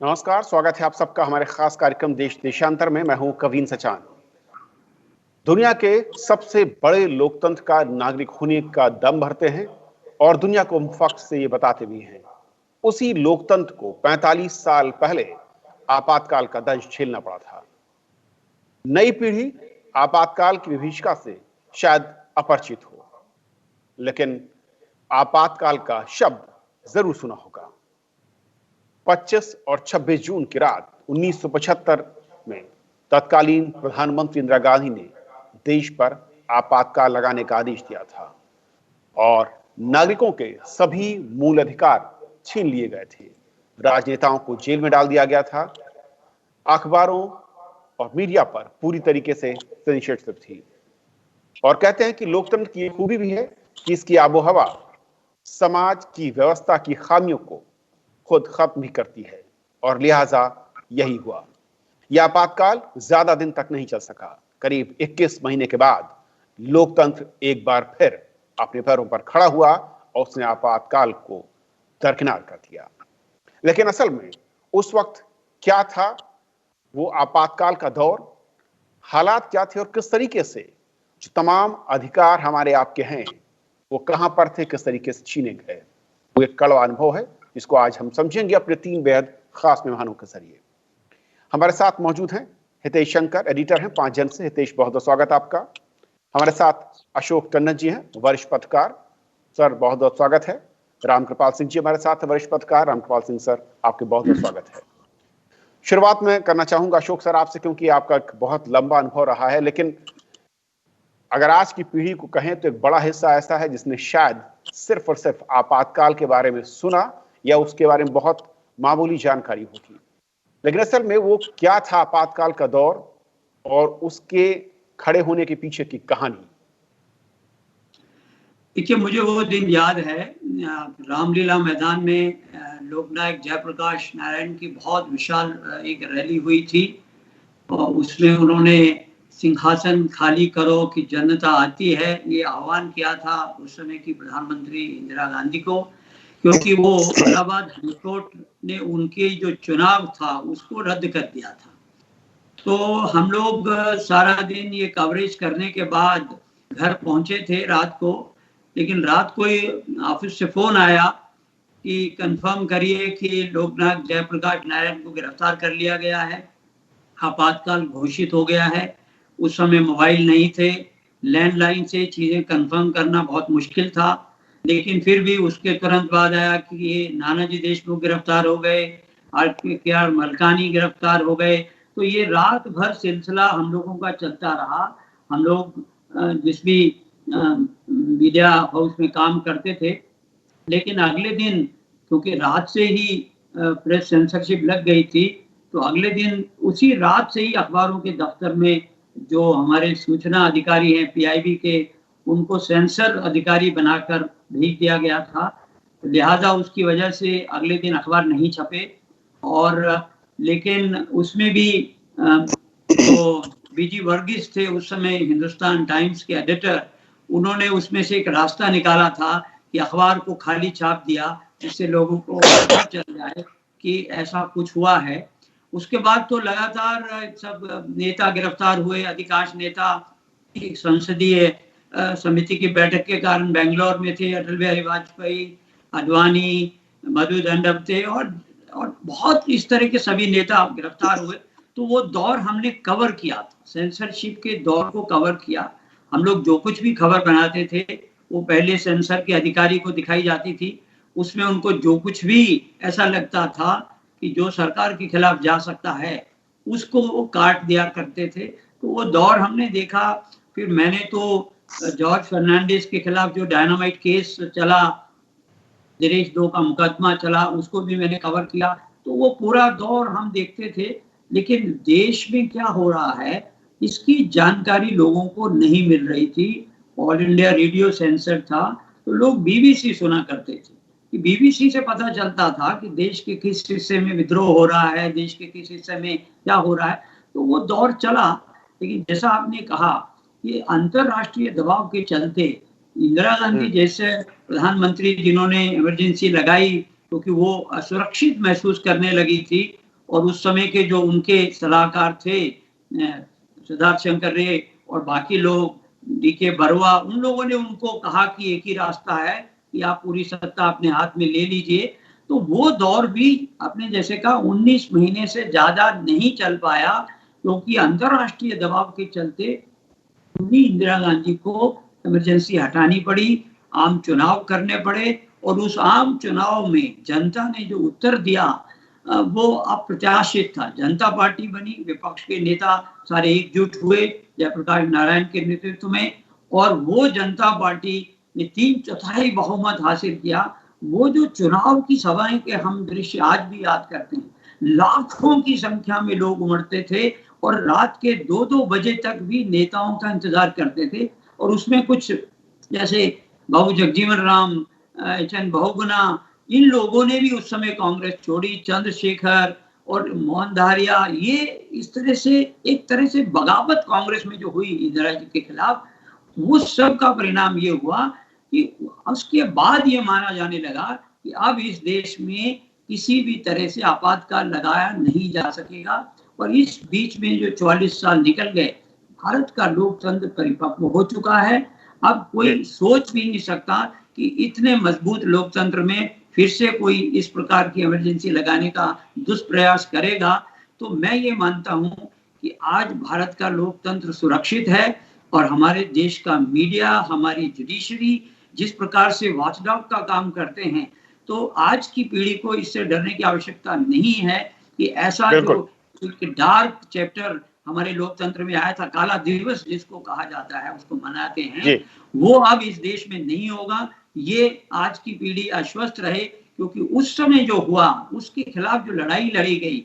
नमस्कार, स्वागत है आप सबका हमारे खास कार्यक्रम देश देशांतर में। मैं हूं कवीन सचान। दुनिया के सबसे बड़े लोकतंत्र का नागरिक होने का दम भरते हैं और दुनिया को हम फख्र से ये बताते भी हैं। उसी लोकतंत्र को 45 साल पहले आपातकाल का दंश झेलना पड़ा था। नई पीढ़ी आपातकाल की विभीषिका से शायद अपरिचित हो, लेकिन आपातकाल का शब्द जरूर सुना होगा। 25 और 26 जून की रात 1975 में तत्कालीन प्रधानमंत्री इंदिरा गांधी ने देश पर आपातकाल लगाने का आदेश दिया था और नागरिकों के सभी मूल अधिकार छीन लिए गए थे। राजनेताओं को जेल में डाल दिया गया था। अखबारों और मीडिया पर पूरी तरीके से सेंसरशिप थी। और कहते हैं कि लोकतंत्र की खूबी भी है कि इसकी आबोहवा समाज की व्यवस्था की खामियों को खुद खत्म भी करती है और लिहाजा यही हुआ। यह आपातकाल ज्यादा दिन तक नहीं चल सका। करीब 21 महीने के बाद लोकतंत्र एक बार फिर अपने पैरों पर खड़ा हुआ और उसने आपातकाल को दरकिनार कर दिया। लेकिन असल में उस वक्त क्या था वो आपातकाल का दौर, हालात क्या थे और किस तरीके से जो तमाम अधिकार हमारे आपके हैं वो कहां पर थे, किस तरीके से छीने गए। वो एक कड़वा अनुभव है जिसको आज हम समझेंगे अपने 3 बेहद खास मेहमानों के जरिए। हमारे साथ मौजूद हैं हितेश शंकर, एडिटर हैं 5 जन से। हितेश, बहुत बहुत स्वागत आपका। हमारे साथ अशोक टंडन जी हैं, वरिष्ठ पत्रकार। सर, बहुत बहुत स्वागत है। रामकृपाल सिंह जी हमारे साथ है, वरिष्ठ पत्रकार। रामकृपाल सिंह सर, आपके बहुत बहुत स्वागत है। शुरुआत में करना चाहूंगा अशोक सर आपसे, क्योंकि आपका एक बहुत लंबा अनुभव रहा है, लेकिन अगर आज की पीढ़ी को कहें तो एक बड़ा हिस्सा ऐसा है जिसने शायद सिर्फ और सिर्फ आपातकाल के बारे में सुना या उसके बारे में बहुत मामूली जानकारी होगी, लेकिन असल में वो क्या था आपातकाल का दौर और उसके खड़े होने के पीछे की कहानी। देखिए, मुझे वो दिन याद है, रामलीला मैदान में लोकनायक जयप्रकाश नारायण की बहुत विशाल एक रैली हुई थी और उसमें उन्होंने सिंहासन खाली करो कि जनता आती है, ये आह्वान किया था उस समय की प्रधानमंत्री इंदिरा गांधी को, क्योंकि वो इलाहाबाद हाईकोर्ट ने उनके जो चुनाव था उसको रद्द कर दिया था। तो हम लोग सारा दिन ये कवरेज करने के बाद घर पहुंचे थे रात को, लेकिन रात को ही ऑफिस से फोन आया कि कंफर्म करिए कि लोकनायक जयप्रकाश नारायण को गिरफ्तार कर लिया गया है, आपातकाल घोषित हो गया है। उस समय मोबाइल नहीं थे, लैंडलाइन से चीजें कंफर्म करना बहुत मुश्किल था, लेकिन फिर भी उसके तुरंत बाद आया कि ये नानाजी देशमुख गिरफ्तार हो गए, आर मलकानी गिरफ्तार हो गए। तो ये रात भर सिलसिला हम लोगों का चलता रहा। हम लोग जिस भी मीडिया हाउस में काम करते थे, लेकिन अगले दिन क्योंकि रात से ही प्रेस सेंसरशिप लग गई थी, तो अगले दिन उसी रात से ही अखबारों के दफ्तर में जो हमारे सूचना अधिकारी हैं पीआईबी के, उनको सेंसर अधिकारी बनाकर भेज दिया गया था। लिहाजा उसकी वजह से अगले दिन अखबार नहीं छपे। और लेकिन उसमें भी तो बीजी वर्गीस थे उस समय हिंदुस्तान टाइम्स के एडिटर, उन्होंने उसमें से एक रास्ता निकाला था कि अखबार को खाली छाप दिया, जिससे लोगों को पता चल जाए कि ऐसा कुछ हुआ है। उसके बाद तो लगातार सब नेता गिरफ्तार हुए, अधिकांश नेता एक संसदीय समिति की बैठक के कारण बेंगलोर में थे, अटल बिहारी वाजपेयी, अडवाणी, मधु दंडवते और बहुत इस तरह के सभी नेता गिरफ्तार हुए। तो वो दौर हमने कवर किया था, सेंसरशिप के दौर को कवर किया। हम लोग जो कुछ भी खबर बनाते थे वो पहले सेंसर के अधिकारी को दिखाई जाती थी। उसमें उनको जो कुछ भी ऐसा लगता था कि जो सरकार के खिलाफ जा सकता है उसको वो काट दिया करते थे। तो वो दौर हमने देखा। फिर मैंने तो जॉर्ज फर्नांडिस के खिलाफ जो डायनामाइट केस चला, दिनेश 2 का मुकदमा चला, उसको भी मैंने कवर किया। तो वो पूरा दौर हम देखते थे, लेकिन देश में क्या हो रहा है इसकी जानकारी लोगों को नहीं मिल रही थी। ऑल इंडिया रेडियो सेंसर था, तो लोग बीबीसी सुना करते थे कि बीबीसी से पता चलता था कि देश के किस हिस्से में विद्रोह हो रहा है, देश के किस हिस्से में क्या हो रहा है। तो वो दौर चला। लेकिन जैसा आपने कहा, ये अंतरराष्ट्रीय दबाव के चलते इंदिरा गांधी जैसे प्रधानमंत्री जिन्होंने इमरजेंसी लगाई क्योंकि वो असुरक्षित महसूस करने लगी थी, और उस समय के जो उनके सलाहकार थे सिद्धार्थ शंकर रे और बाकी लोग, डीके बरुआ, उन लोगों ने उनको कहा कि एक ही रास्ता है कि आप पूरी सत्ता अपने हाथ में ले लीजिए। तो वो दौर भी आपने जैसे कहा 19 महीने से ज्यादा नहीं चल पाया, क्योंकि अंतरराष्ट्रीय दबाव के चलते इंदिरा गांधी को इमरजेंसी हटानी पड़ी, आम चुनाव करने पड़े, और उस आम चुनाव में जनता ने जो उत्तर दिया वो अप्रत्याशित था। जनता पार्टी बनी, विपक्ष के नेता सारे एकजुट हुए जयप्रकाश नारायण के नेतृत्व में, और वो जनता पार्टी ने 3/4 बहुमत हासिल किया। वो जो चुनाव की सभाएं के हम दृश्य आज भी याद करते हैं, लाखों की संख्या में लोग उमड़ते थे और रात के 2-2 बजे तक भी नेताओं का इंतजार करते थे। और उसमें कुछ जैसे बाबू जगजीवन राम, HN बहुगुणा, इन लोगों ने भी उस समय कांग्रेस छोड़ी, चंद्रशेखर और मोहन धारिया, ये इस तरह से एक तरह से बगावत कांग्रेस में जो हुई इंदिरा जी के खिलाफ, वो सब का परिणाम ये हुआ कि उसके बाद ये माना जाने लगा कि अब इस देश में किसी भी तरह से आपातकाल लगाया नहीं जा सकेगा। और इस बीच में जो 44 साल निकल गए, भारत का लोकतंत्र परिपक्व हो चुका है। अब कोई सोच भी नहीं सकता कि इतने मजबूत लोकतंत्र में फिर से कोई इस प्रकार की इमरजेंसी लगाने का दुष्प्रयास करेगा। तो मैं ये मानता हूं कि आज भारत का लोकतंत्र सुरक्षित है, और हमारे देश का मीडिया, हमारी जुडिशरी जिस प्रकार से वॉचडॉग का काम करते हैं, तो आज की पीढ़ी को इससे डरने की आवश्यकता नहीं है कि ऐसा जो डार्क चैप्टर हमारे लोकतंत्र में आया था, काला दिवस जिसको कहा जाता है, उसको मनाते हैं, वो अब इस देश में नहीं होगा। ये आज की पीढ़ी आश्वस्त रहे, क्योंकि उस समय जो हुआ, उसके खिलाफ जो लड़ाई लड़ी गई,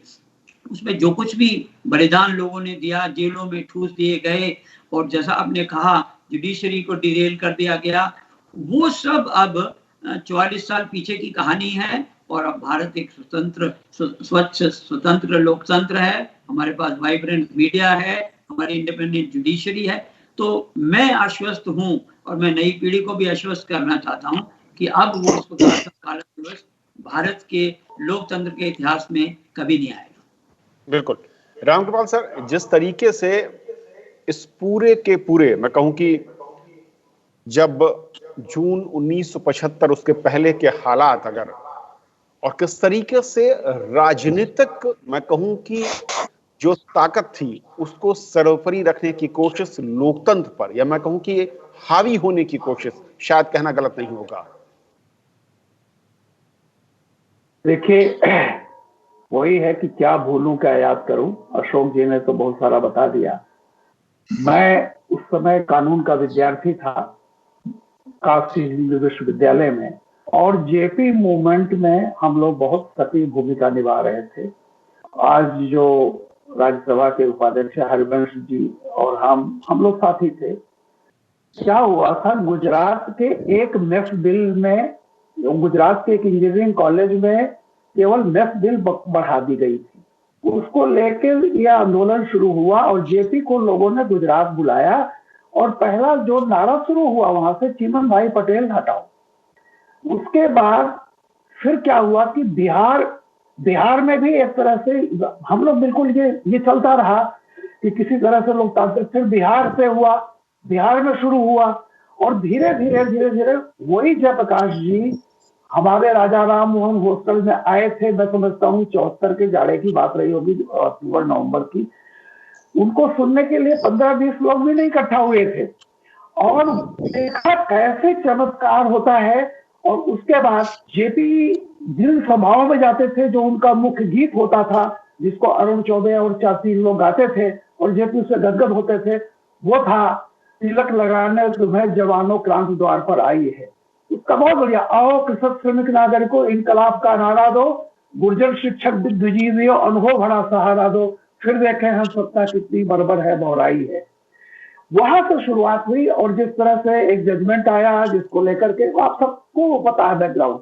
उसमें जो कुछ भी बलिदान लोगों ने दिया, जेलों में ठूस दिए गए, और जैसा आपने कहा जुडिशरी को डिरेल कर दिया गया, वो सब अब 44 साल पीछे की कहानी है। और अब भारत एक स्वतंत्र, स्वच्छ स्वतंत्र लोकतंत्र है, हमारे पास वाइब्रेंट मीडिया है, हमारी इंडिपेंडेंट जुडिशरी है। तो मैं आश्वस्त हूं, और मैं नई पीढ़ी को भी आश्वस्त करना चाहता हूं कि अब वो उस प्रकार का काला दिवस भारत के लोकतंत्र के इतिहास में कभी नहीं आएगा। बिल्कुल रामकृपाल सर, जिस तरीके से इस पूरे के पूरे, मैं कहूं कि जब जून 1975 उसके पहले के हालात अगर, और किस तरीके से राजनीतिक, मैं कहूं कि जो ताकत थी उसको सर्वोपरि रखने की कोशिश लोकतंत्र पर, या मैं कहूं कि हावी होने की कोशिश, शायद कहना गलत नहीं होगा। देखिए, वही है कि क्या भूलूं क्या याद करूं। अशोक जी ने तो बहुत सारा बता दिया। मैं उस समय कानून का विद्यार्थी था काशी हिंदू विश्वविद्यालय में, और जेपी मूवमेंट में हम लोग बहुत सक्रिय भूमिका निभा रहे थे। आज जो राज्यसभा के उपाध्यक्ष हरिवंश जी और हम लोग साथी थे। क्या हुआ था, गुजरात के एक मेस बिल में, गुजरात के एक इंजीनियरिंग कॉलेज में केवल मेस बिल बढ़ा दी गई थी। उसको लेकर यह आंदोलन शुरू हुआ, और जेपी को लोगों ने गुजरात बुलाया, और पहला जो नारा शुरू हुआ वहां से, चिमन भाई पटेल हटाओ। उसके बाद फिर क्या हुआ कि बिहार में भी एक तरह से हम लोग बिल्कुल ये चलता रहा कि किसी तरह से लोकतांत्रिक, फिर बिहार से हुआ, बिहार में शुरू हुआ, और धीरे धीरे वही जयप्रकाश जी हमारे राजा राम मोहन हॉस्टल में आए थे। मैं समझता हूँ 74 के जाड़े की बात रही होगी, अक्टूबर नवंबर की। उनको सुनने के लिए 15-20 लोग भी नहीं इकट्ठा हुए थे, और देखा कैसे चमत्कार होता है। और उसके बाद जेपी जिन सभाओं में जाते थे, जो उनका मुख्य गीत होता था, जिसको अरुण चौबे और 4-3 लोग गाते थे, और जेपी उससे गदगद होते थे, वो था तिलक लगाने तुम्हें जवानों क्रांति द्वार पर आई है। उसका बहुत बढ़िया, आओ कृषक श्रमिक नागरिकों इनकलाब का नारा दो, गुर्जर शिक्षक बुद्धिजीवियों अनुभव भरा सहारा दो, फिर देखें हम सत्ता कितनी बर्बर है बहुराई है। वहां से शुरुआत हुई, और जिस तरह से एक जजमेंट आया जिसको लेकर के आप सबको पता है बैकग्राउंड,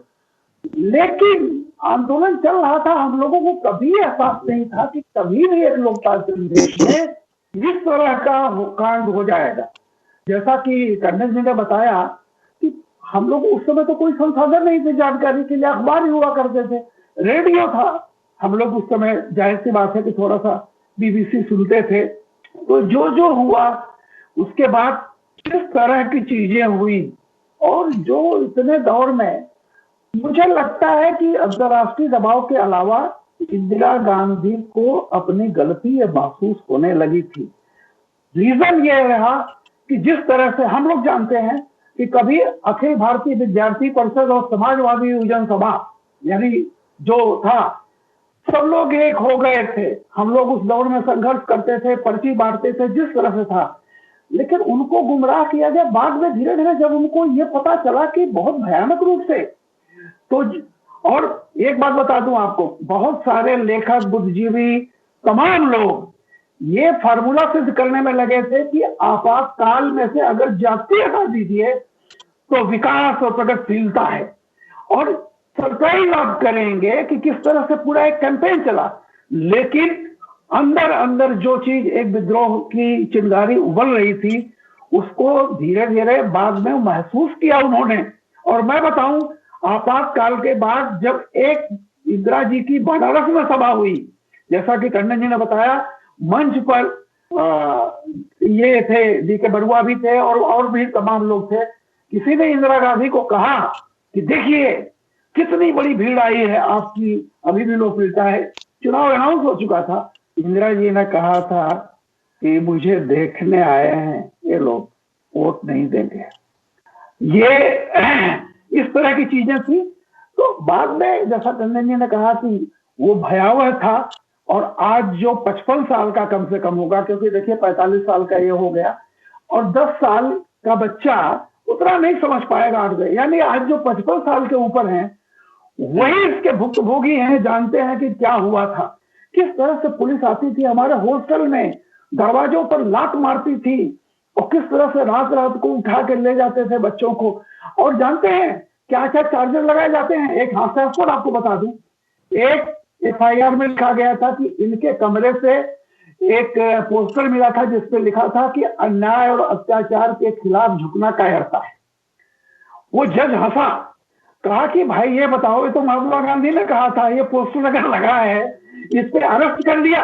लेकिन आंदोलन चल रहा था। हम लोगों को कभी एहसास नहीं था कि कभी भी एक लोकतांत्रिक देश में इस तरह का कांड हो जाएगा। जैसा कि कर्नल जी ने बताया कि हम लोग उस समय तो कोई संसाधन नहीं थे जानकारी के लिए, अखबार ही हुआ करते थे, रेडियो था, हम लोग उस समय जाहिर सी बात है कि थोड़ा सा बीबीसी सुनते थे। तो जो जो हुआ उसके बाद किस तरह की चीजें हुई, और जो इतने दौर में मुझे लगता है कि अंतर्राष्ट्रीय दबाव के अलावा इंदिरा गांधी को अपनी गलती महसूस होने लगी थी। रीजन ये रहा कि जिस तरह से हम लोग जानते हैं कि कभी अखिल भारतीय विद्यार्थी परिषद और समाजवादी युवजन सभा यानी जो था, सब लोग एक हो गए थे। हम लोग उस दौर में संघर्ष करते थे, पर्ची बांटते थे, जिस तरह से था। लेकिन उनको गुमराह किया गया बाद में, धीरे धीरे जब उनको ये पता चला कि बहुत भयानक रूप से। तो और एक बात बता दूं आपको, बहुत सारे लेखक, बुद्धिजीवी, तमाम लोग ये फार्मूला सिद्ध करने में लगे थे कि आपातकाल में से अगर जाति हटा दीजिए तो विकास और प्रगतिशीलता है। और सरकारी लाभ करेंगे कि किस तरह से पूरा एक कैंपेन चला। लेकिन अंदर अंदर जो चीज एक विद्रोह की चिंगारी उबल रही थी, उसको धीरे धीरे बाद में महसूस किया उन्होंने। और मैं बताऊं, आपातकाल के बाद जब एक इंदिरा जी की बनारस में सभा हुई, जैसा कि टंडन जी ने बताया, मंच पर ये थे, डी.के. बरुआ भी थे और भी तमाम लोग थे। किसी ने इंदिरा गांधी को कहा कि देखिए कितनी बड़ी भीड़ आई है आपकी, अभी भी लोकप्रियता है, चुनाव अनाउंस हो चुका था। इंदिरा जी ने कहा था कि मुझे देखने आए हैं ये लोग, वोट नहीं देंगे। ये इस तरह की चीजें थी। तो बाद में जैसा टंडन जी ने कहा कि वो भयावह था। और आज जो 55 साल का कम से कम होगा, क्योंकि देखिए 45 साल का ये हो गया, और 10 साल का बच्चा उतना नहीं समझ पाएगा आज में। यानी आज जो 55 साल के ऊपर हैं वही इसके भुक्तभोगी हैं, जानते हैं कि क्या हुआ था। किस तरह से पुलिस आती थी हमारे हॉस्टल में, दरवाजों पर लात मारती थी, और किस तरह से रात रात को उठा के ले जाते थे बच्चों को। और जानते हैं क्या क्या चार्जेस लगाए जाते हैं? एक हास्यास्पद आपको बता दूं, एक एफआईआर में लिखा गया था कि इनके कमरे से एक पोस्टर मिला था जिसपे लिखा था कि अन्याय और अत्याचार के खिलाफ झुकना कायरता है। वो जज हंसा, कहा कि भाई ये बताओ, ये तो महात्मा गांधी ने कहा था, ये पोस्टर अगर लगा है इस पे अरेस्ट कर लिया,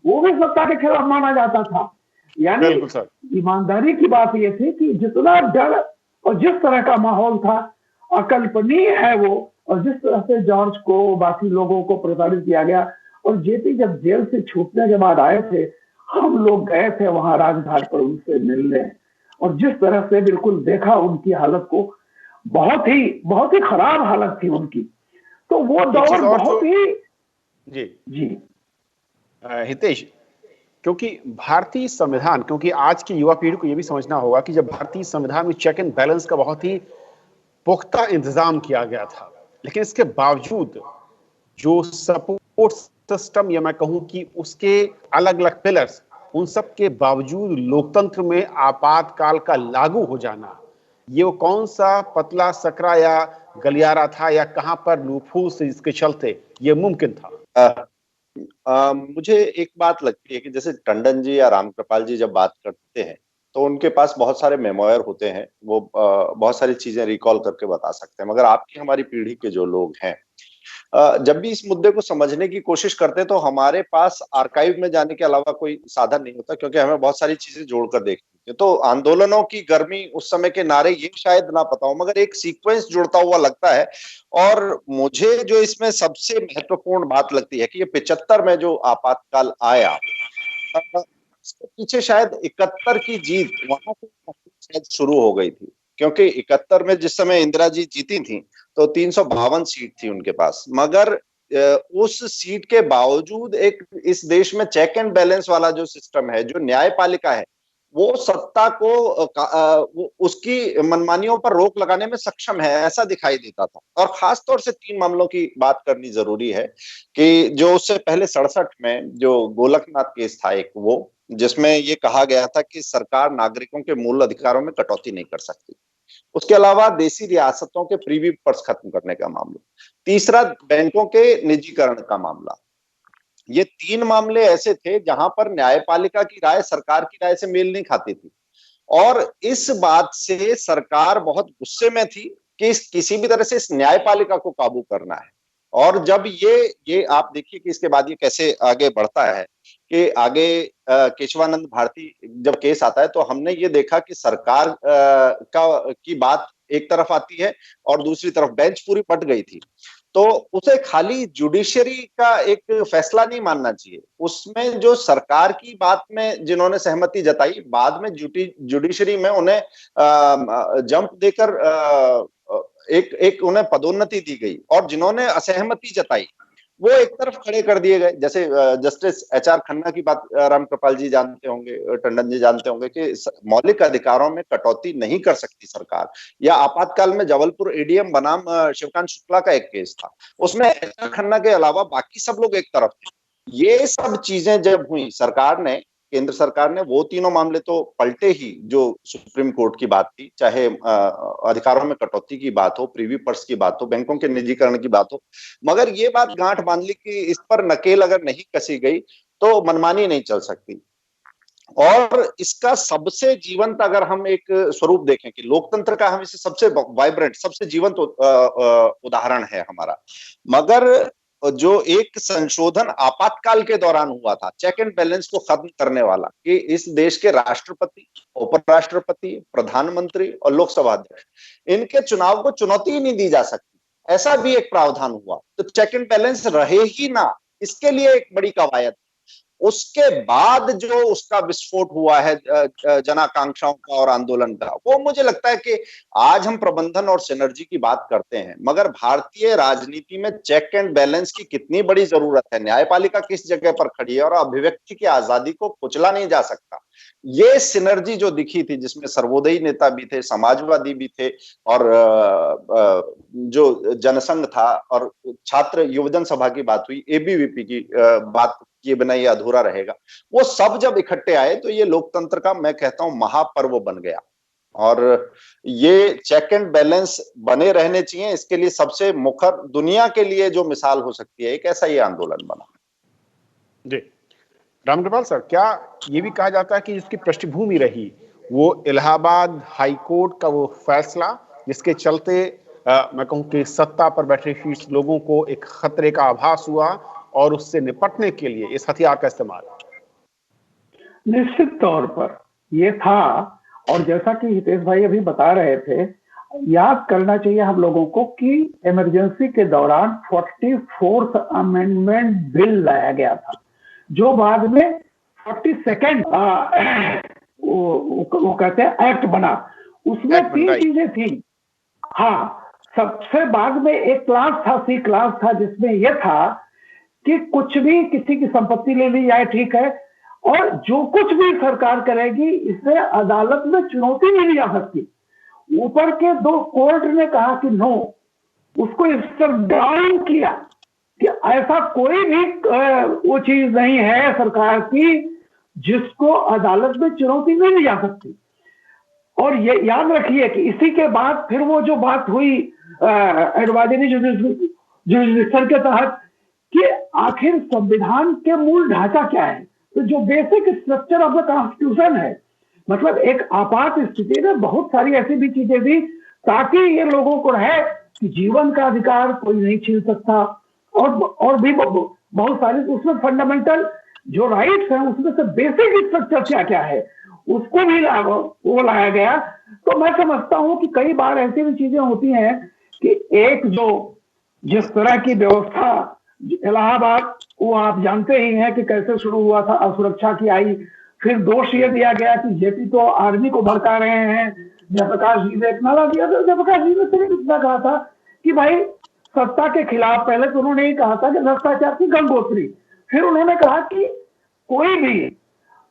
वो भी सत्ता के खिलाफ माना जाता था। यानी ईमानदारी की बात ये थी कि जितना डर और जिस तरह का माहौल था, अकल्पनीय है वो। और जिस तरह से जॉर्ज को, बाकी लोगों को प्रताड़ित किया गया। और जेपी जब जेल से छूटने के बाद आए थे, हम लोग गए थे वहां राजघाट पर उनसे मिलने, और जिस तरह से बिल्कुल देखा उनकी हालत को, बहुत ही खराब हालत थी उनकी। तो वो दौर बहुत ही जी हितेश, क्योंकि भारतीय संविधान, क्योंकि आज की युवा पीढ़ी को यह भी समझना होगा कि जब भारतीय संविधान में चेक एंड बैलेंस का बहुत ही पुख्ता इंतजाम किया गया था, लेकिन इसके बावजूद जो सपोर्ट सिस्टम, या मैं कहूं कि उसके अलग अलग पिलर्स, उन सब के बावजूद लोकतंत्र में आपातकाल का लागू हो जाना, ये वो कौन सा पतला सकरा या गलियारा था, या कहां पर लूफूस इसके चलते ये मुमकिन था? मुझे एक बात लगती है कि जैसे टंडन जी या रामकृपाल जी जब बात करते हैं तो उनके पास बहुत सारे मेमोयर होते हैं, वो बहुत सारी चीजें रिकॉल करके बता सकते हैं। मगर आपकी हमारी पीढ़ी के जो लोग हैं, जब भी इस मुद्दे को समझने की कोशिश करते हैं तो हमारे पास आर्काइव में जाने के अलावा कोई साधन नहीं होता, क्योंकि हमें बहुत सारी चीजें जोड़कर देखनी है। तो आंदोलनों की गर्मी, उस समय के नारे, ये शायद ना पता हो, मगर एक सीक्वेंस जुड़ता हुआ लगता है। और मुझे जो इसमें सबसे महत्वपूर्ण बात लगती है कि ये 75 में जो आपातकाल आया, इसके पीछे शायद 71 की जीत वहां से शायद शुरू हो गई थी। क्योंकि 71 में जिस समय इंदिरा जी जीती थी तो 352 सीट थी उनके पास, मगर उस सीट के बावजूद एक इस देश में चेक एंड बैलेंस वाला जो सिस्टम है, जो न्यायपालिका है, वो सत्ता को उसकी मनमानियों पर रोक लगाने में सक्षम है, ऐसा दिखाई देता था। और खास तौर से 3 मामलों की बात करनी जरूरी है कि जो उससे पहले 67 में जो गोलकनाथ केस था एक, वो जिसमें ये कहा गया था कि सरकार नागरिकों के मूल अधिकारों में कटौती नहीं कर सकती। उसके अलावा देसी रियासतों के प्रीवी पर्स खत्म करने का मामला, तीसरा बैंकों के निजीकरण का मामला। ये 3 मामले ऐसे थे जहां पर न्यायपालिका की राय सरकार की राय से मेल नहीं खाती थी, और इस बात से सरकार बहुत गुस्से में थी कि किसी भी तरह से इस न्यायपालिका को काबू करना है। और जब ये आप देखिए कि इसके बाद ये कैसे आगे बढ़ता है कि आगे केशवानंद भारती जब केस आता है तो हमने ये देखा कि सरकार की बात एक तरफ आती है और दूसरी तरफ बेंच पूरी पट गई थी। तो उसे खाली जुडिशरी का एक फैसला नहीं मानना चाहिए, उसमें जो सरकार की बात में जिन्होंने सहमति जताई, बाद में जुडिशरी में उन्हें जंप देकर एक उन्हें पदोन्नति दी गई, और जिन्होंने असहमति जताई वो एक तरफ खड़े कर दिए गए। जैसे जस्टिस एचआर खन्ना की बात रामकृपाल जी जानते होंगे, टंडन जी जानते होंगे कि मौलिक अधिकारों में कटौती नहीं कर सकती सरकार। या आपातकाल में जबलपुर एडीएम बनाम शिवकांत शुक्ला का एक केस था, उसमें एचआर खन्ना के अलावा बाकी सब लोग एक तरफ थे। ये सब चीजें जब हुई, सरकार ने, केंद्र सरकार ने वो तीनों मामले तो पलटे ही जो सुप्रीम कोर्ट की बात थी, चाहे अधिकारों में कटौती की बात हो, प्रीवी पर्स की बात हो, बैंकों के निजीकरण की बात हो, मगर ये बात गांठ बांध ली कि इस पर नकेल अगर नहीं कसी गई तो मनमानी नहीं चल सकती। और इसका सबसे जीवंत अगर हम एक स्वरूप देखें कि लोकतंत्र का, हम इसे सबसे वाइब्रेंट, सबसे जीवंत उदाहरण है हमारा, मगर जो एक संशोधन आपातकाल के दौरान हुआ था, चेक एंड बैलेंस को खत्म करने वाला, कि इस देश के राष्ट्रपति, उपराष्ट्रपति, प्रधानमंत्री और लोकसभा अध्यक्ष, इनके चुनाव को चुनौती ही नहीं दी जा सकती, ऐसा भी एक प्रावधान हुआ। तो चेक एंड बैलेंस रहे ही ना, इसके लिए एक बड़ी कवायद। उसके बाद जो उसका विस्फोट हुआ है जनाकांक्षाओं का और आंदोलन का, वो मुझे लगता है कि आज हम प्रबंधन और सिनर्जी की बात करते हैं, मगर भारतीय राजनीति में चेक एंड बैलेंस की कितनी बड़ी जरूरत है, न्यायपालिका किस जगह पर खड़ी है, और अभिव्यक्ति की आजादी को कुचला नहीं जा सकता। ये सिनर्जी जो दिखी थी, जिसमें सर्वोदयी नेता भी थे, समाजवादी भी थे, और जो जनसंघ था, और छात्र युवजन सभा की बात हुई, एबीवीपी की बात किए बिना ये अधूरा रहेगा। वो सब जब इकट्ठे आए तो ये लोकतंत्र का, मैं कहता हूं, महापर्व बन गया। और ये चेक एंड बैलेंस बने रहने चाहिए, इसके लिए सबसे मुखर, दुनिया के लिए जो मिसाल हो सकती है, एक ऐसा ही आंदोलन बना। जी रामकृपाल सर, क्या ये भी कहा जाता है कि जिसकी पृष्ठभूमि रही वो इलाहाबाद हाई कोर्ट का वो फैसला, जिसके चलते मैं कहूं कि सत्ता पर बैठे शीर्ष लोगों को एक खतरे का आभास हुआ और उससे निपटने के लिए इस हथियार का इस्तेमाल? निश्चित तौर पर ये था। और जैसा कि हितेश भाई अभी बता रहे थे, याद करना चाहिए हम लोगों को कि इमरजेंसी के दौरान 44th अमेंडमेंट बिल लाया गया था, जो बाद में 42nd वो कहते हैं एक्ट बना। उसमें 3 चीजें थी। हाँ, सबसे बाद में एक क्लास था, सी क्लास था, जिसमें यह था कि कुछ भी किसी की संपत्ति ले ली जाए, ठीक है, और जो कुछ भी सरकार करेगी इसे अदालत में चुनौती नहीं दी जा सकती। ऊपर के 2 कोर्ट ने कहा कि नो, उसको डाउन किया कि ऐसा कोई भी वो चीज नहीं है सरकार की जिसको अदालत में चुनौती नहीं दी जा सकती। और ये याद रखिए कि इसी के बाद फिर वो जो बात हुई एडवाइजरी जुडिशल के तहत कि आखिर संविधान के मूल ढांचा क्या है, तो जो basic structure of the constitution है, मतलब एक आपात स्थिति में बहुत सारी ऐसी भी चीजें थी ताकि ये लोगों को रहे कि जीवन का अधिकार कोई नहीं छीन सकता, और भी बहुत सारी उसमें फंडामेंटल जो राइट्स हैं उसमें से बेसिक स्ट्रक्चर क्या क्या है उसको भी वो लाया गया। तो मैं समझता हूं कि कई बार ऐसी भी चीजें होती हैं कि एक जो जिस तरह की व्यवस्था इलाहाबाद, वो आप जानते ही हैं कि कैसे शुरू हुआ था, असुरक्षा की आई, फिर दोष ये दिया गया कि जेपी तो आर्मी को भड़का रहे हैं। जयप्रकाश जी ने एक नारा दिया था, जयप्रकाश जी ने सिर्फ इतना कहा था कि भाई सत्ता के खिलाफ, पहले तो उन्होंने ही कहा था कि भ्रष्टाचार की गंगोत्री, फिर उन्होंने कहा कि कोई भी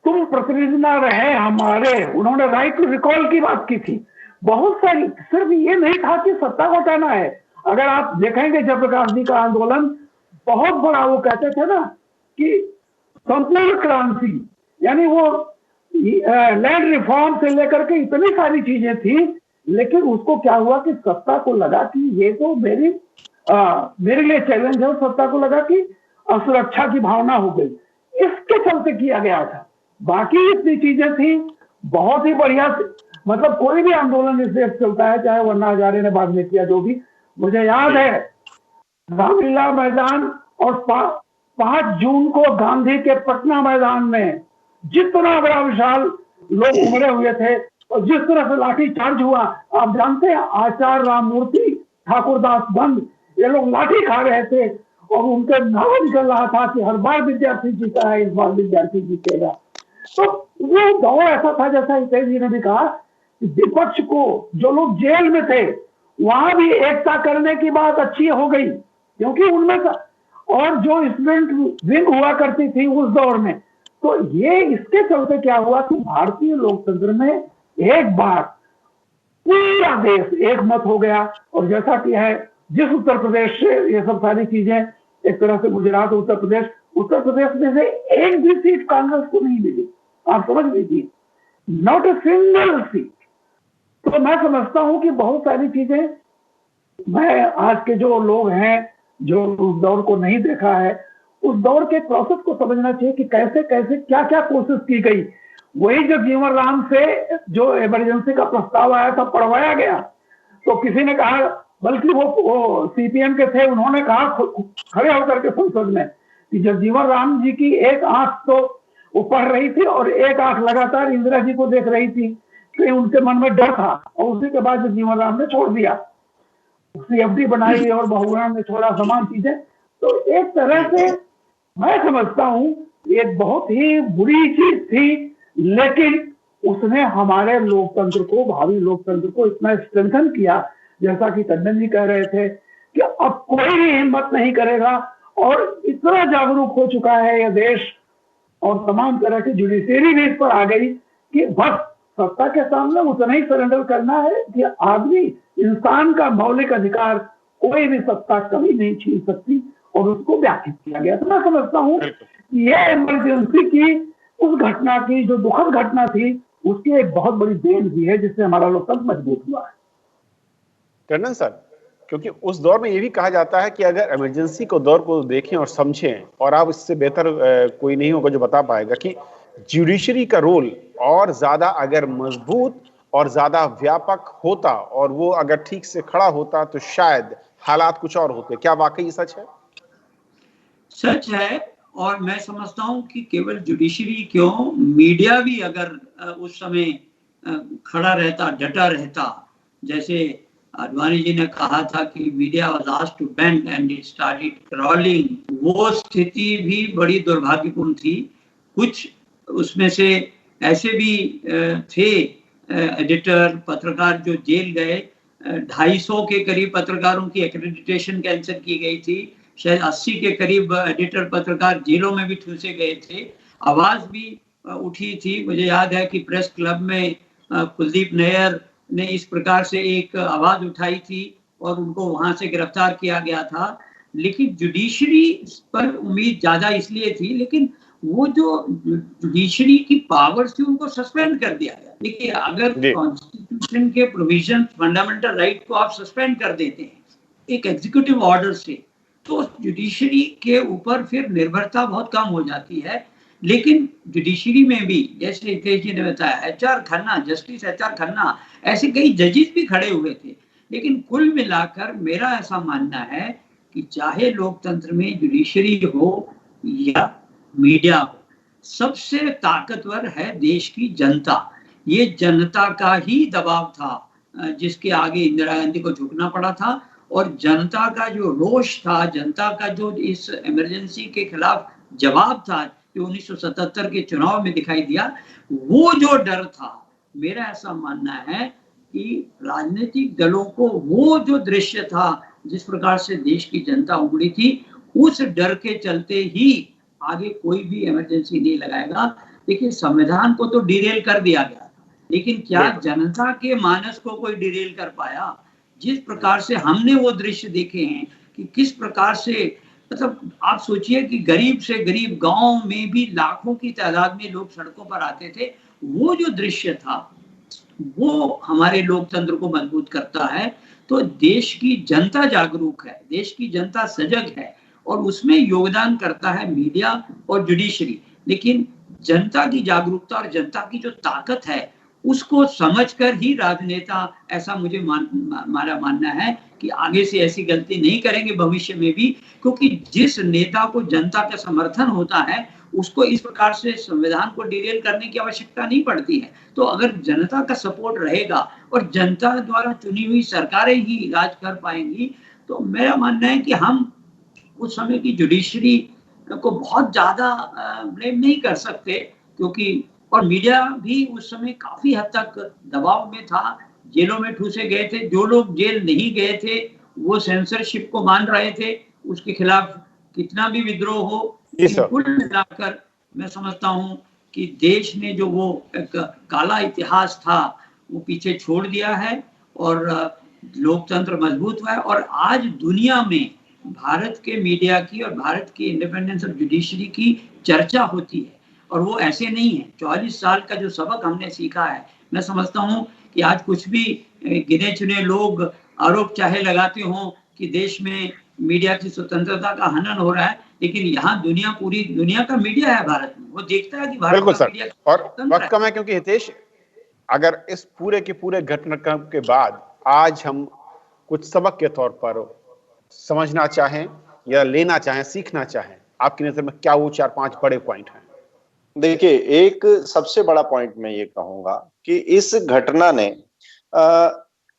तुम प्रतिनिधि ना रहे हमारे, उन्होंने राइट टू रिकॉल की बात की थी। बहुत सारी, सिर्फ ये नहीं था कि सत्ता को हटाना है। अगर आप देखेंगे जयप्रकाश जी का आंदोलन बहुत बड़ा, वो कहते थे ना कि संपूर्ण क्रांति, यानी वो लैंड रिफॉर्म से लेकर के इतनी सारी चीजें थी, लेकिन उसको क्या हुआ कि सत्ता को लगा कि ये तो मेरे लिए चैलेंज है, सत्ता को लगा कि असुरक्षा की भावना हो गई, इसके चलते किया गया था। बाकी इतनी चीजें थी बहुत ही बढ़िया, मतलब कोई भी आंदोलन इस देश चलता है, चाहे वन्ना हजारे ने बाद में किया, जो भी मुझे याद है रामलीला मैदान और 5 जून को गांधी के पटना मैदान में जितना बड़ा विशाल लोग उमड़े हुए थे और जिस तरह से लाठी चार्ज हुआ, आप जानते हैं आचार्य राममूर्ति, ठाकुरदास बंद, ये लोग लाठी खा रहे थे और उनके नारा निकल रहा था कि हर बार विद्यार्थी जीता है, इस बार विद्यार्थी जीतेगा। तो वो दौर ऐसा था, जैसा हितेश जी ने भी कहा, विपक्ष को, जो लोग जेल में थे, वहां भी एकता करने की बात अच्छी हो गई, क्योंकि उनमें और जो स्टूडेंट विंग हुआ करती थी उस दौर में, तो ये इसके चलते क्या हुआ कि भारतीय लोकतंत्र में एक बार पूरा देश एक मत हो गया। और जैसा कि है, जिस उत्तर प्रदेश से ये सब सारी चीजें, एक तरह से गुजरात, उत्तर प्रदेश में से एक भी सीट कांग्रेस को नहीं मिली, आप समझ लीजिए, नॉट ए सिंगल सीट। तो मैं समझता हूं कि बहुत सारी चीजें, मैं आज के जो लोग हैं जो उस दौर को नहीं देखा है, उस दौर के प्रोसेस को समझना चाहिए कि कैसे कैसे क्या क्या कोशिश की गई। वही जब जीवन राम से जो इमरजेंसी का प्रस्ताव आया था पढ़वाया गया, तो किसी ने कहा, बल्कि वो सीपीएम के थे, उन्होंने कहा खड़े होकर के संसद में कि जब जीवन राम जी की एक आंख तो वो पढ़ रही थी और एक आंख लगातार इंदिरा जी को देख रही थी, तो उनके मन में डर था। और उसी के बाद जब जीवन राम ने छोड़ दिया, सीएफडी बनाई और बहुगुणा ने छोड़ा, समान चीजें, तो एक तरह से मैं समझता हूं एक बहुत ही बुरी चीज थी, लेकिन उसने हमारे लोकतंत्र को, भावी लोकतंत्र को इतना स्ट्रेंथन किया, जैसा कि टंडन जी कह रहे थे कि अब कोई भी हिम्मत नहीं करेगा। और इतना जागरूक हो चुका है यह देश और तमाम तरह की जुडिशरी भी इस पर आ गई कि बस सत्ता के सामने उतना ही सरेंडर करना है कि आदमी, इंसान का मौलिक अधिकार कोई भी सत्ता कभी नहीं छीन सकती, और उसको व्याख्या किया गया। तो मैं समझता हूँ यह इमरजेंसी की, उस घटना की, जो दुखद घटना थी, उसकी एक बहुत बड़ी देन भी है, जिससे हमारा लोकतंत्र मजबूत हुआ है। टंडन सर, क्योंकि उस दौर में ये भी कहा जाता है कि अगर इमरजेंसी को दौर को देखें और समझें, और आप इससे बेहतर कोई नहीं होगा जो बता पाएगा कि जुडिशरी का रोल और ज्यादा अगर मजबूत और ज्यादा व्यापक होता और वो अगर ठीक से खड़ा होता तो शायद हालात कुछ और होते। क्या वाकई सच है? सच है। और मैं समझता हूं कि केवल जुडिशरी क्यों, मीडिया भी अगर उस समय खड़ा रहता, डटा रहता, जैसे आडवाणी जी ने कहा था कि media was asked to bend and it started crawling, वो स्थिति भी बड़ी दुर्भाग्यपूर्ण थी। कुछ उसमें से ऐसे भी थे एडिटर, पत्रकार जो जेल गए, 250 के करीब पत्रकारों की एक्रेडिटेशन कैंसिल की गई थी, शायद 80 के करीब एडिटर पत्रकार जेलों में भी ठूसे गए थे। आवाज भी उठी थी। मुझे याद है कि प्रेस क्लब में कुलदीप नैयर ने इस प्रकार से एक आवाज उठाई थी और उनको वहां से गिरफ्तार किया गया था। लेकिन जुडिशरी पर उम्मीद ज्यादा इसलिए थी, लेकिन वो जो जुडिशरी की पावर्स थी उनको सस्पेंड कर दिया गया। देखिए, अगर कॉन्स्टिट्यूशन के प्रोविजन, फंडामेंटल राइट को आप सस्पेंड कर देते हैं एक एग्जीक्यूटिव ऑर्डर से, तो जुडिशरी के ऊपर फिर निर्भरता बहुत कम हो जाती है। लेकिन जुडिशरी में भी, जैसे हितेश जी ने बताया, HR Khanna, justice HR Khanna, ऐसे कई जजेस भी खड़े हुए थे। लेकिन कुल मिलाकर मेरा ऐसा मानना है कि चाहे लोकतंत्र में जुडिशरी हो या मीडिया हो, सबसे ताकतवर है देश की जनता। ये जनता का ही दबाव था जिसके आगे इंदिरा गांधी को झुकना पड़ा था, और जनता का जो रोष था, जनता का जो इस इमरजेंसी के खिलाफ जवाब था, जो 1977 के चुनाव में दिखाई दिया, वो जो डर था, मेरा ऐसा मानना है कि राजनीतिक दलों को वो जो दृश्य था, जिस प्रकार से देश की जनता उमड़ी थी, उस डर के चलते ही आगे कोई भी इमरजेंसी नहीं लगाएगा। देखिए, संविधान को तो डिरेल कर दिया गया, लेकिन क्या जनता के मानस को कोई डिरेल कर पाया? जिस प्रकार से हमने वो दृश्य देखे हैं कि किस प्रकार से, मतलब आप सोचिए कि गरीब से गरीब गांव में भी लाखों की तादाद में लोग सड़कों पर आते थे। वो जो दृश्य था वो हमारे लोकतंत्र को मजबूत करता है। तो देश की जनता जागरूक है, देश की जनता सजग है, और उसमें योगदान करता है मीडिया और जुडिशरी। लेकिन जनता की जागरूकता और जनता की जो ताकत है, उसको समझकर ही राजनेता, ऐसा मुझे हमारा मानना है कि आगे से ऐसी गलती नहीं करेंगे भविष्य में भी, क्योंकि जिस नेता को जनता का समर्थन होता है उसको इस प्रकार से संविधान को डिरेल करने की आवश्यकता नहीं पड़ती है। तो अगर जनता का सपोर्ट रहेगा और जनता द्वारा चुनी हुई सरकारें ही राज कर पाएंगी, तो मेरा मानना है कि हम उस समय की जुडिशरी को बहुत ज्यादा ब्लेम नहीं कर सकते, क्योंकि और मीडिया भी उस समय काफी हद तक दबाव में था, जेलों में ठूसे गए थे, जो लोग जेल नहीं गए थे वो सेंसरशिप को मान रहे थे, उसके खिलाफ कितना भी विद्रोह हो, कुल मिलाकर मैं समझता हूँ कि देश ने जो वो एक काला इतिहास था वो पीछे छोड़ दिया है और लोकतंत्र मजबूत हुआ है। और आज दुनिया में भारत के मीडिया की और भारत की इंडिपेंडेंस ऑफ जुडिशरी की चर्चा होती है, और वो ऐसे नहीं है। 44 साल का जो सबक हमने सीखा है, मैं समझता हूँ कि आज कुछ भी गिने चुने लोग आरोप चाहे लगाते हों कि देश में मीडिया की स्वतंत्रता का हनन हो रहा है, लेकिन यहाँ पूरी दुनिया का मीडिया है भारत में, वो देखता है कि भारत का मीडिया और वक्त कम है, क्योंकि हितेश, अगर इस पूरे के पूरे घटनाक्रम के बाद आज हम कुछ सबक के तौर पर समझना चाहें या लेना चाहें, सीखना चाहें, आपकी नजर में क्या वो 4-5 बड़े पॉइंट हैं? देखिए, एक सबसे बड़ा पॉइंट मैं ये कहूंगा कि इस घटना ने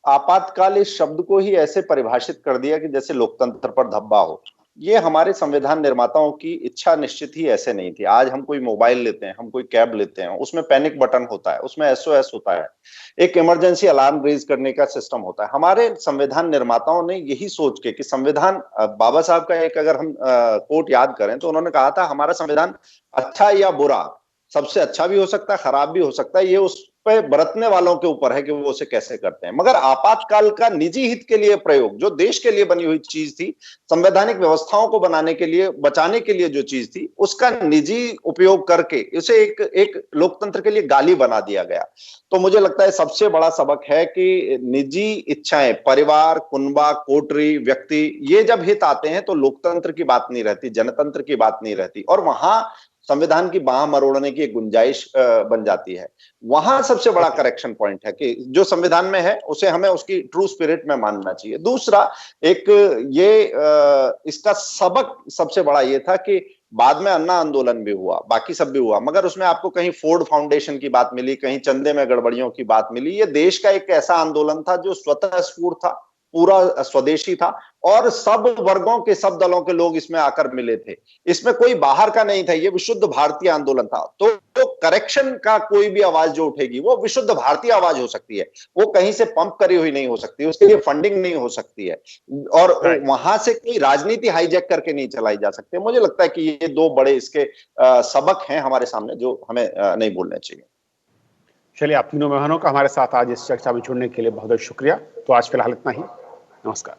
आपातकाल इस शब्द को ही ऐसे परिभाषित कर दिया कि जैसे लोकतंत्र पर धब्बा हो। ये हमारे संविधान निर्माताओं की इच्छा निश्चित ही ऐसे नहीं थी। आज हम कोई मोबाइल लेते हैं, हम कोई कैब लेते हैं, उसमें पैनिक बटन होता है, उसमें SOS होता है, एक इमरजेंसी अलार्म रेज करने का सिस्टम होता है। हमारे संविधान निर्माताओं ने यही सोच के कि संविधान, बाबा साहब का एक अगर हम कोट याद करें तो उन्होंने कहा था हमारा संविधान अच्छा या बुरा, सबसे अच्छा भी हो सकता है, खराब भी हो सकता है, ये उस पे बरतने वालों के ऊपर है कि वो उसे कैसे करते हैं। मगर आपातकाल का निजी हित के लिए प्रयोग, जो देश के लिए बनी हुई चीज थी, संवैधानिक व्यवस्थाओं को बनाने के लिए, बचाने के लिए जो चीज थी, उसका निजी उपयोग करके उसे एक लोकतंत्र के लिए गाली बना दिया गया। तो मुझे लगता है सबसे बड़ा सबक है कि निजी इच्छाएं, परिवार, कुनबा, कोटरी, व्यक्ति, ये जब हित आते हैं तो लोकतंत्र की बात नहीं रहती, जनतंत्र की बात नहीं रहती, और वहां संविधान की बाह मरोड़ने की एक गुंजाइश बन जाती है। वहां सबसे बड़ा करेक्शन पॉइंट है कि जो संविधान में है उसे हमें उसकी ट्रू स्पिरिट में मानना चाहिए। दूसरा, एक ये इसका सबक सबसे बड़ा ये था कि बाद में अन्ना आंदोलन भी हुआ, बाकी सब भी हुआ, मगर उसमें आपको कहीं फोर्ड फाउंडेशन की बात मिली, कहीं चंदे में गड़बड़ियों की बात मिली। ये देश का एक ऐसा आंदोलन था जो स्वतः स्फूर्त था, पूरा स्वदेशी था, और सब वर्गों के, सब दलों के लोग इसमें आकर मिले थे। इसमें कोई बाहर का नहीं था, ये विशुद्ध भारतीय आंदोलन था। तो करेक्शन का कोई भी आवाज जो उठेगी वो विशुद्ध भारतीय आवाज हो सकती है, वो कहीं से पंप करी हुई नहीं हो सकती, उसके लिए फंडिंग नहीं हो सकती है, और वहां से कोई राजनीति हाईजैक करके नहीं चलाई जा सकती। मुझे लगता है कि ये दो बड़े इसके सबक हैं हमारे सामने जो हमें नहीं भूलने चाहिए। चलिए, आप तीनों मेहमानों का हमारे साथ आज इस चर्चा में जुड़ने के लिए बहुत बहुत शुक्रिया। तो आज फिलहाल इतना ही, नमस्कार।